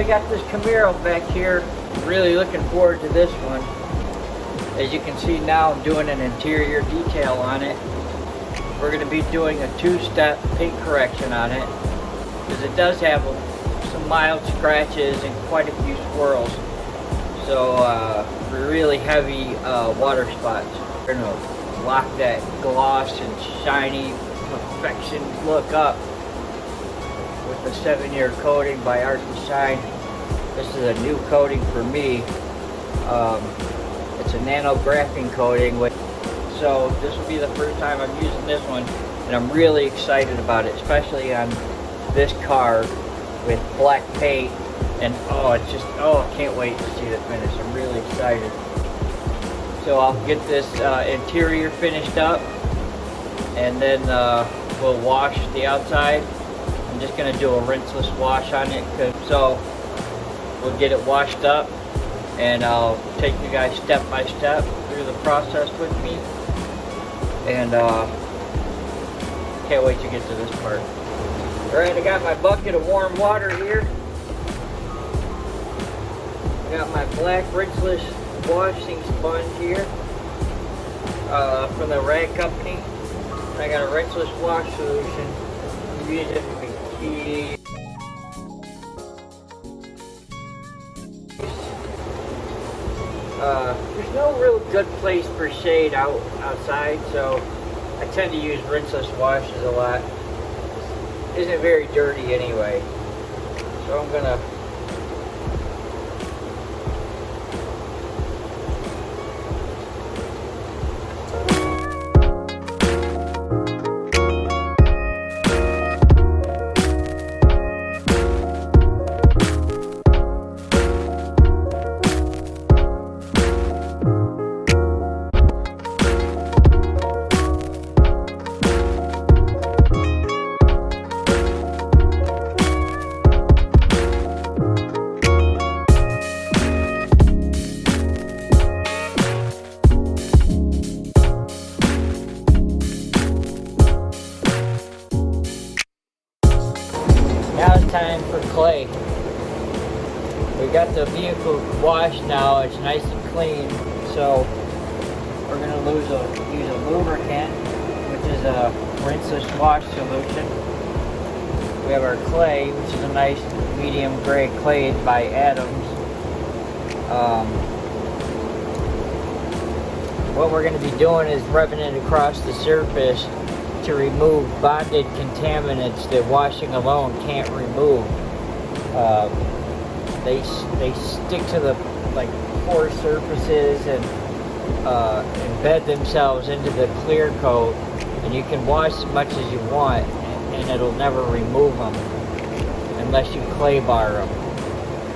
got this Camaro back here. Really looking forward to this one. As you can see now, I'm doing an interior detail on it. We're going to be doing a two-step paint correction on it, because it does have some mild scratches and quite a few swirls. So really heavy water spots. We're going to lock that gloss and shiny perfection look up with the 7-year coating by Artdeshine. This is a new coating for me. It's a nano graphene coating, so this will be the first time I'm using this one, and I'm really excited about it, especially on this car with black paint. And I can't wait to see the finish. I'm really excited. So I'll get this interior finished up, and then we'll wash the outside. I'm just going to do a rinseless wash on it, so we'll get it washed up, and I'll take you guys step by step through the process with me. And can't wait to get to this part. Alright, I got my bucket of warm water here. I got my black rinseless washing sponge here from the Rag Company. I got a rinseless wash solution. I'm using bikini. There's no real good place for shade outside, so I tend to use rinseless washes a lot. It isn't very dirty anyway, so I'm gonna Now it's time for clay. We got the vehicle washed now, it's nice and clean, so we're going to use a lubricant, which is a rinseless wash solution. We have our clay, which is a nice medium gray clay by Adams. What we're going to be doing is rubbing it across the surface to remove bonded contaminants that washing alone can't remove. They stick to the pore surfaces and embed themselves into the clear coat, and you can wash as much as you want and it'll never remove them unless you clay bar them.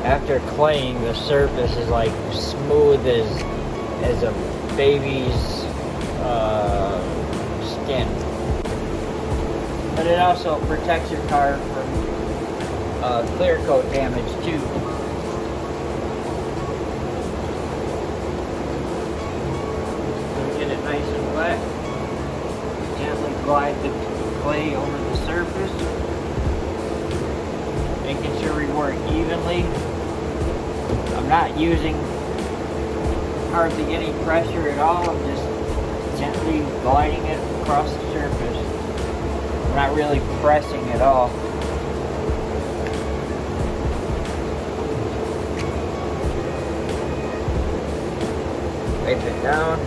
After claying, the surface is like smooth as a baby's skin. But it also protects your car from clear coat damage too. So get it nice and wet. Gently glide the clay over the surface, making sure we work evenly. I'm not using hardly any pressure at all. I'm just gently gliding it across the surface. I'm not really pressing at all. Wipe it down.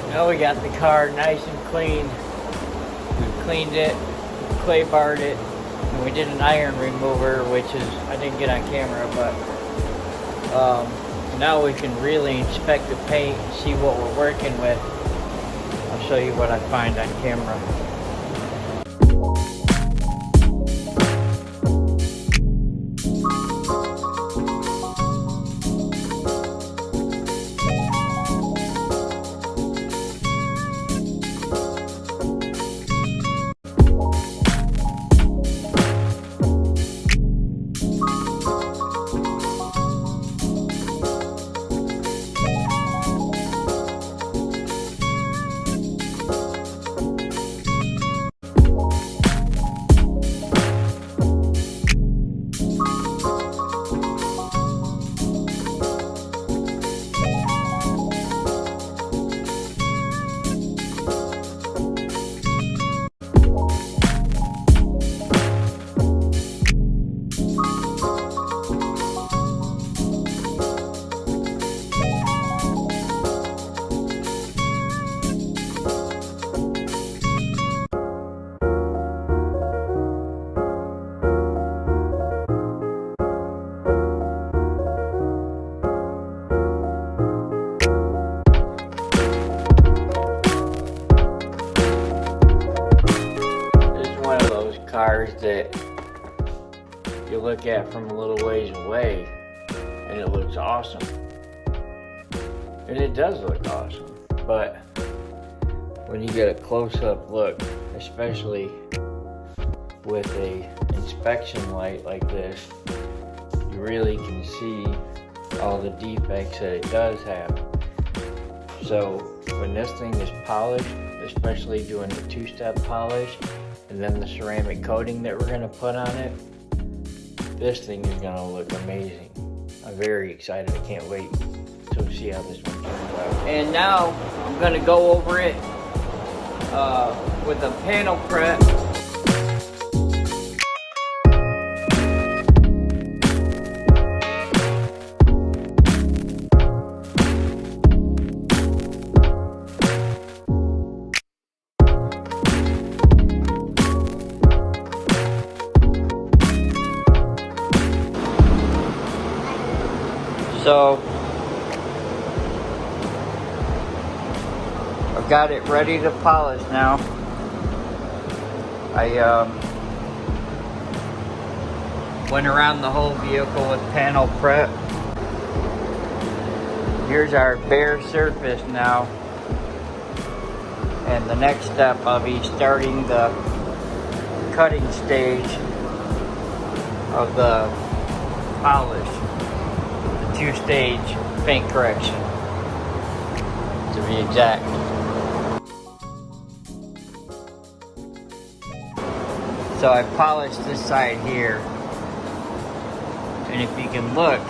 Now we got the car nice and clean. We cleaned it, clay barred it, and we did an iron remover, which is, I didn't get on camera, but now we can really inspect the paint and see what we're working with. I'll show you what I find on camera. Cars that you look at from a little ways away and it looks awesome, and it does look awesome, but when you get a close-up look, especially with a inspection light like this, you really can see all the defects that it does have. So when this thing is polished, especially doing the two-step polish and then the ceramic coating that we're going to put on it, this thing is going to look amazing. I'm very excited. I can't wait to see how this one turns out. And now I'm going to go over it with a panel prep. So I've got it ready to polish now. I went around the whole vehicle with panel prep. Here's our bare surface now. And the next step, I'll be starting the cutting stage of the polish. Two-stage paint correction, to be exact. So I polished this side here, and if you can look,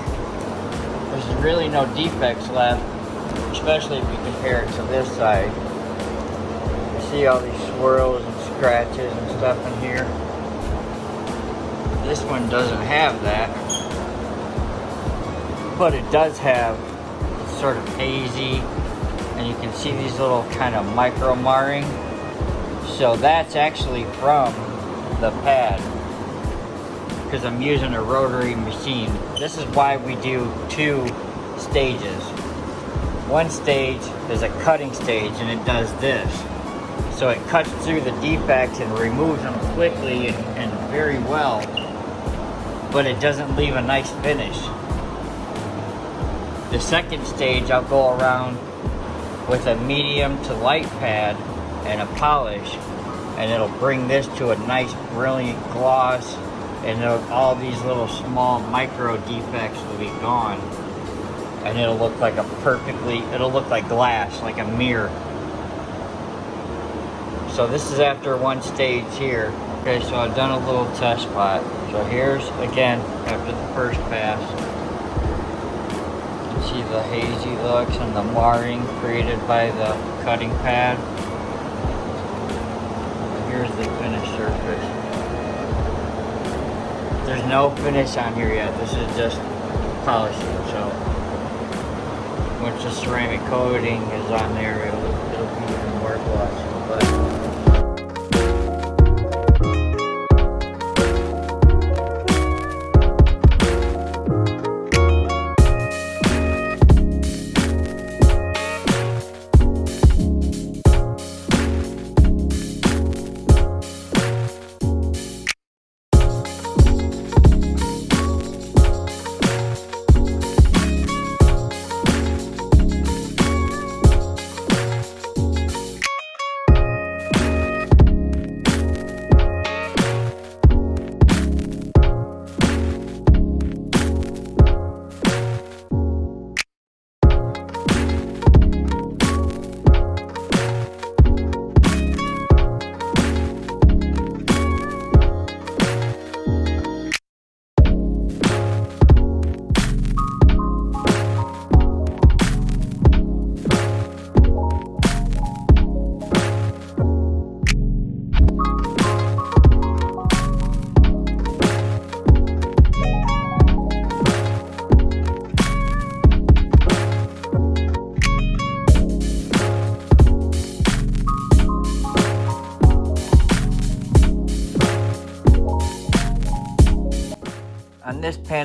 there's really no defects left, especially if you compare it to this side. You see all these swirls and scratches and stuff in here. This one doesn't have that. But it does have sort of hazy, and you can see these little kind of micro marring. So that's actually from the pad, because I'm using a rotary machine. This is why we do two stages. One stage is a cutting stage, and it does this. So it cuts through the defects and removes them quickly and very well, but it doesn't leave a nice finish. The second stage, I'll go around with a medium to light pad and a polish, and it'll bring this to a nice brilliant gloss, and all these little small micro defects will be gone, and it'll look like it'll look like glass, like a mirror. So this is after one stage here. Okay, so I've done a little test spot. So here's again after the first pass. See the hazy looks and the marring created by the cutting pad. Here's the finished surface. There's no finish on here yet. This is just polishing. So once the ceramic coating is on there, it'll be even more glossy. But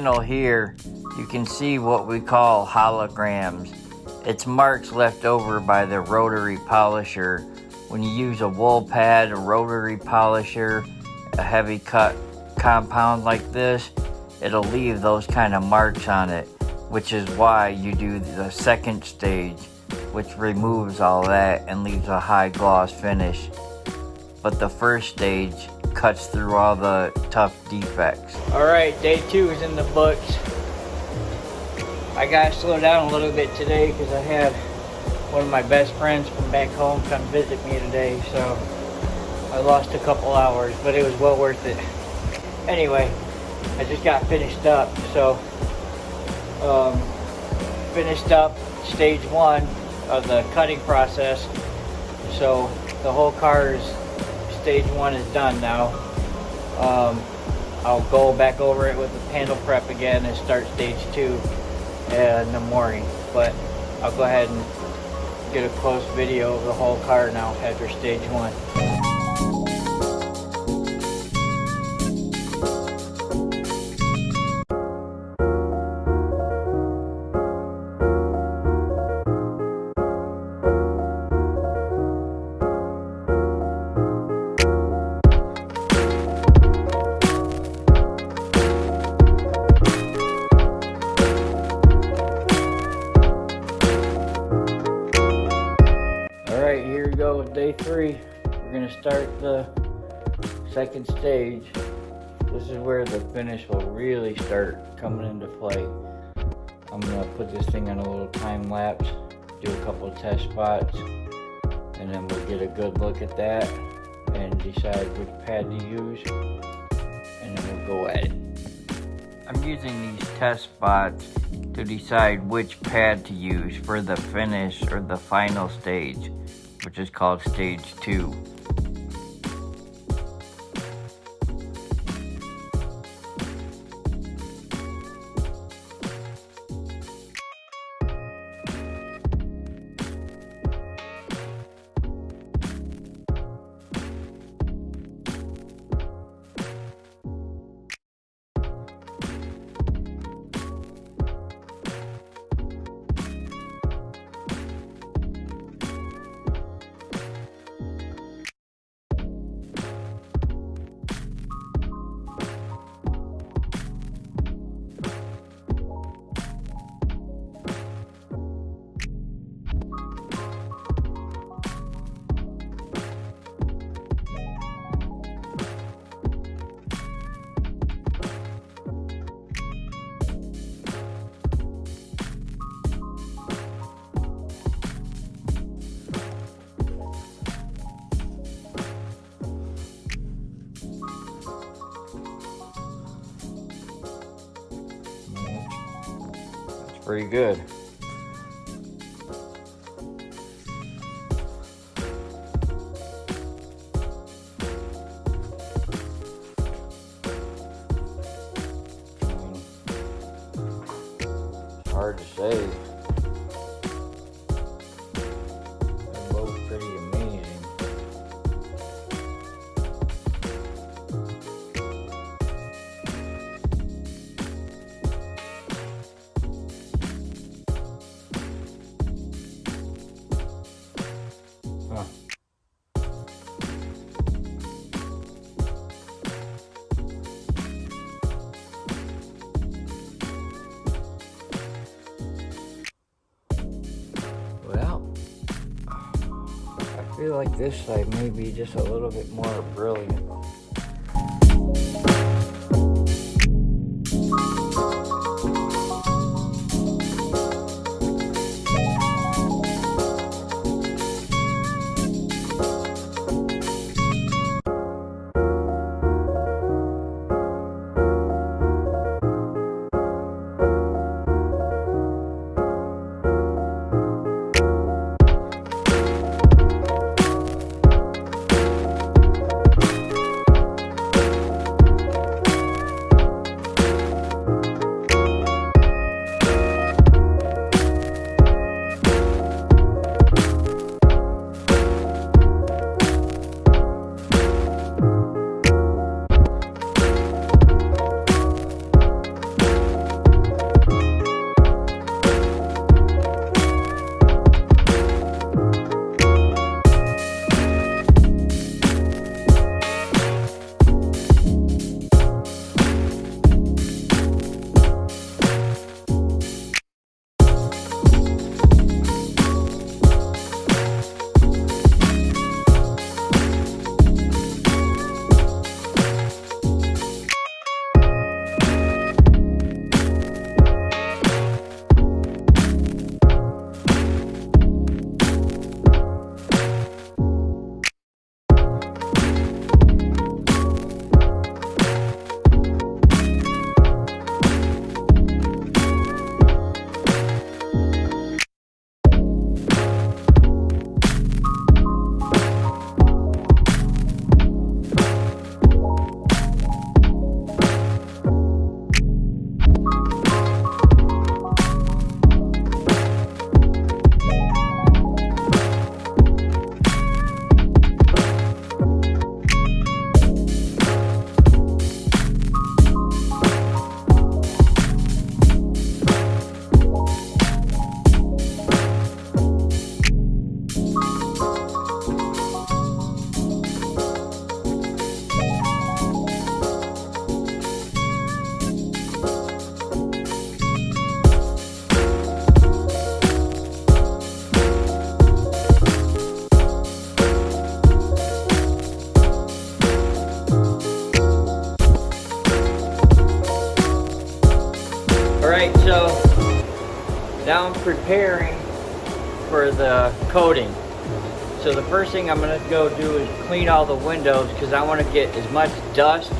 panel here, you can see what we call holograms. It's marks left over by the rotary polisher. When you use a wool pad, a rotary polisher, a heavy cut compound like this, it'll leave those kind of marks on it, which is why you do the second stage, which removes all that and leaves a high gloss finish. But the first stage cuts through all the tough defects. Alright, day 2 is in the books. I gotta slow down a little bit today because I had one of my best friends from back home come visit me today, so I lost a couple hours, but it was well worth it. Anyway, I just got finished up, so finished up stage 1 of the cutting process. So the whole car's stage 1 is done now. I'll go back over it with the panel prep again and start stage 2 in the morning, but I'll go ahead and get a close video of the whole car now after stage 1. Alright, here we go with day 3. We're going to start the second stage. This is where the finish will really start coming into play. I'm going to put this thing on a little time lapse, do a couple of test spots, and then we'll get a good look at that and decide which pad to use, and then we'll go at it. I'm using these test spots to decide which pad to use for the finish or the final stage, which is called stage 2. Pretty good. Hard to say. They're both pretty amazing. Huh. Well, I feel like this side may be just a little bit more brilliant. now I'm preparing for the coating. So the first thing I'm going to go do is clean all the windows, because I want to get as much dust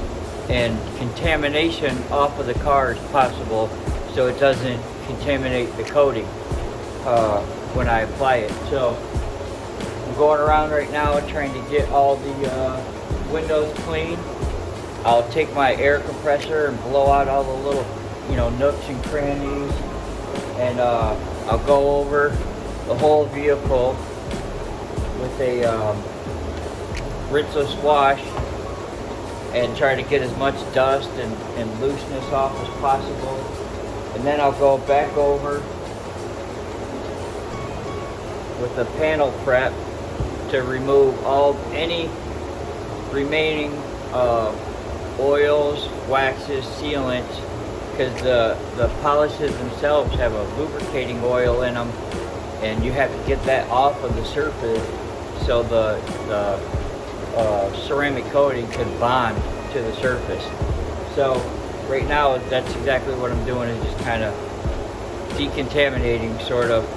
and contamination off of the car as possible, so it doesn't contaminate the coating when I apply it. So I'm going around right now trying to get all the windows clean. I'll take my air compressor and blow out all the little, nooks and crannies, and I'll go over the whole vehicle with a rinseless wash and try to get as much dust and looseness off as possible. And then I'll go back over with the panel prep to remove any remaining oils, waxes, sealants, because the polishes themselves have a lubricating oil in them, and you have to get that off of the surface so the ceramic coating can bond to the surface. So right now that's exactly what I'm doing, is just kind of decontaminating, sort of.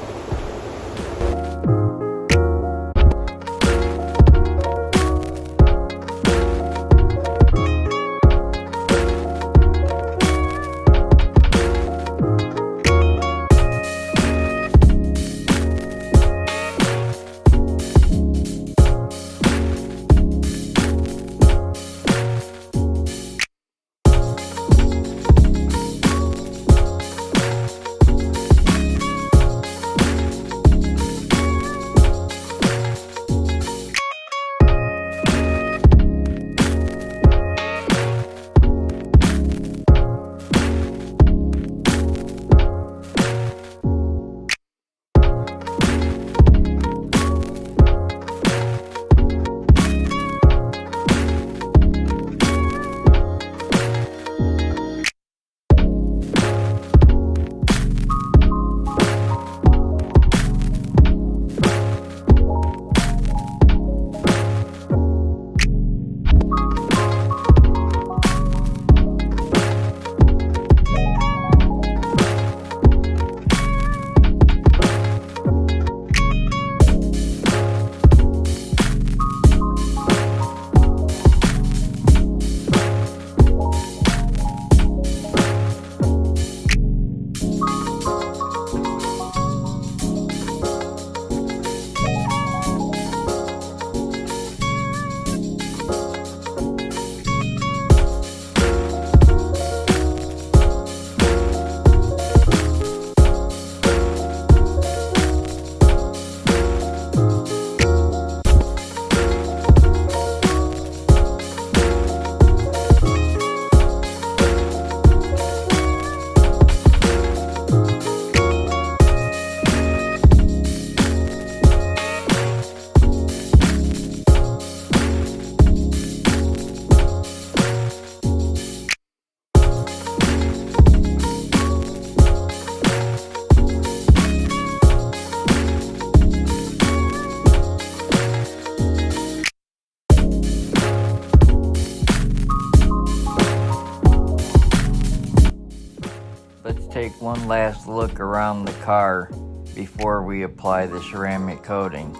Take one last look around the car before we apply the ceramic coating.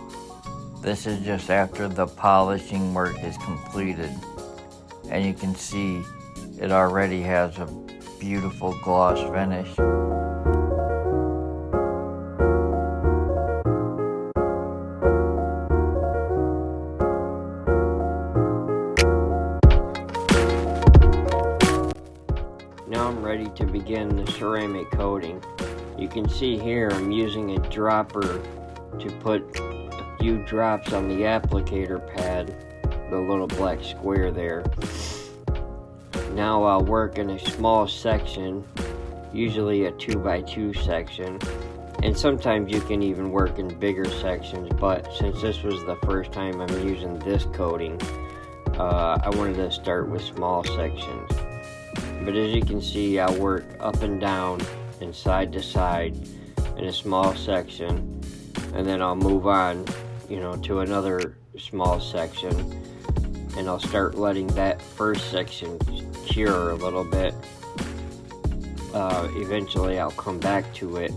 This is just after the polishing work is completed, and you can see it already has a beautiful gloss finish. Now I'm ready to begin the ceramic coating. You can see here I'm using a dropper to put a few drops on the applicator pad, the little black square there. Now I'll work in a small section, usually a 2x2 section, and sometimes you can even work in bigger sections, but since this was the first time I'm using this coating, I wanted to start with small sections. But as you can see, I work up and down and side to side in a small section, and then I'll move on, to another small section, and I'll start letting that first section cure a little bit. Eventually I'll come back to it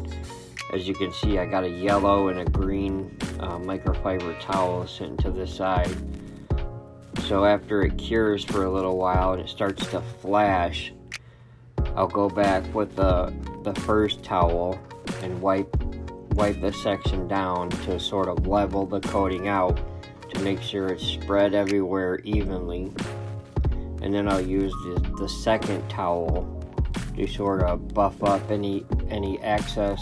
As you can see, I got a yellow and a green microfiber towel sitting to the side. So after it cures for a little while and it starts to flash, I'll go back with the first towel and wipe the section down to sort of level the coating out to make sure it's spread everywhere evenly. And then I'll use the second towel to sort of buff up any excess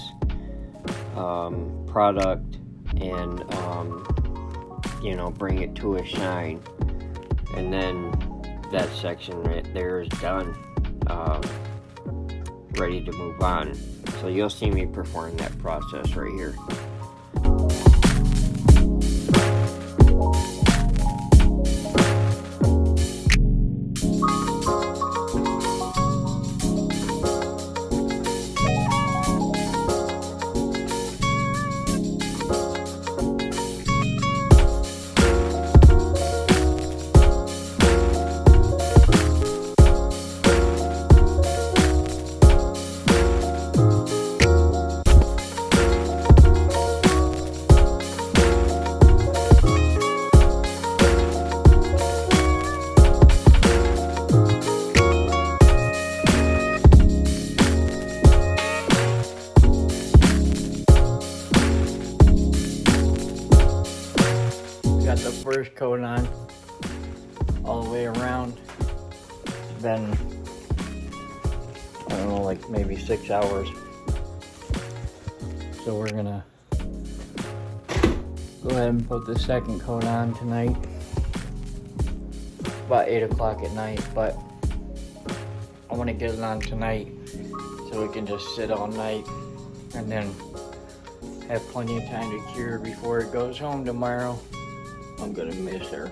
product and bring it to a shine. And then that section right there is done, ready to move on. So you'll see me perform that process right here. Got the first coat on all the way around. It's been, I don't know, like maybe 6 hours. So we're gonna go ahead and put the second coat on tonight. It's about 8 o'clock at night, but I want to get it on tonight so we can just sit all night and then have plenty of time to cure before it goes home tomorrow. I'm gonna miss her.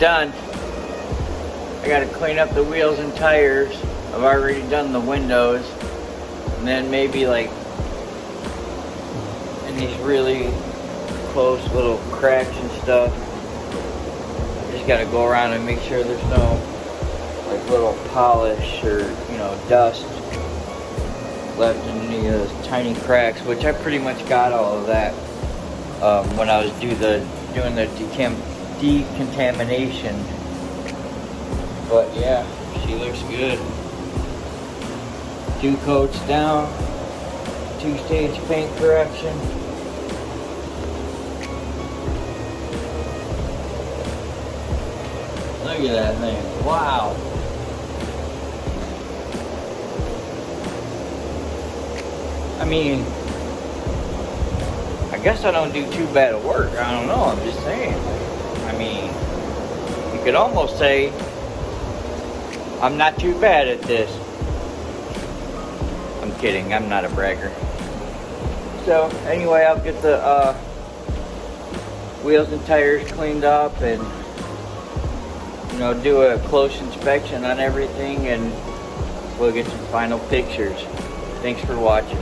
done. I gotta clean up the wheels and tires. I've already done the windows. And then maybe like in these really close little cracks and stuff. I just gotta go around and make sure there's no like little polish or, you know, dust left in any of those tiny cracks, which I pretty much got all of that when I was doing the decontamination. But yeah, she looks good. 2 coats down, 2-stage paint correction. Look at that thing, wow. I mean, I guess I don't do too bad at work. I don't know, I'm just saying. I mean, you could almost say I'm not too bad at this. I'm kidding, I'm not a bragger. So, anyway, I'll get the wheels and tires cleaned up and, you know, do a close inspection on everything, and we'll get some final pictures. Thanks for watching.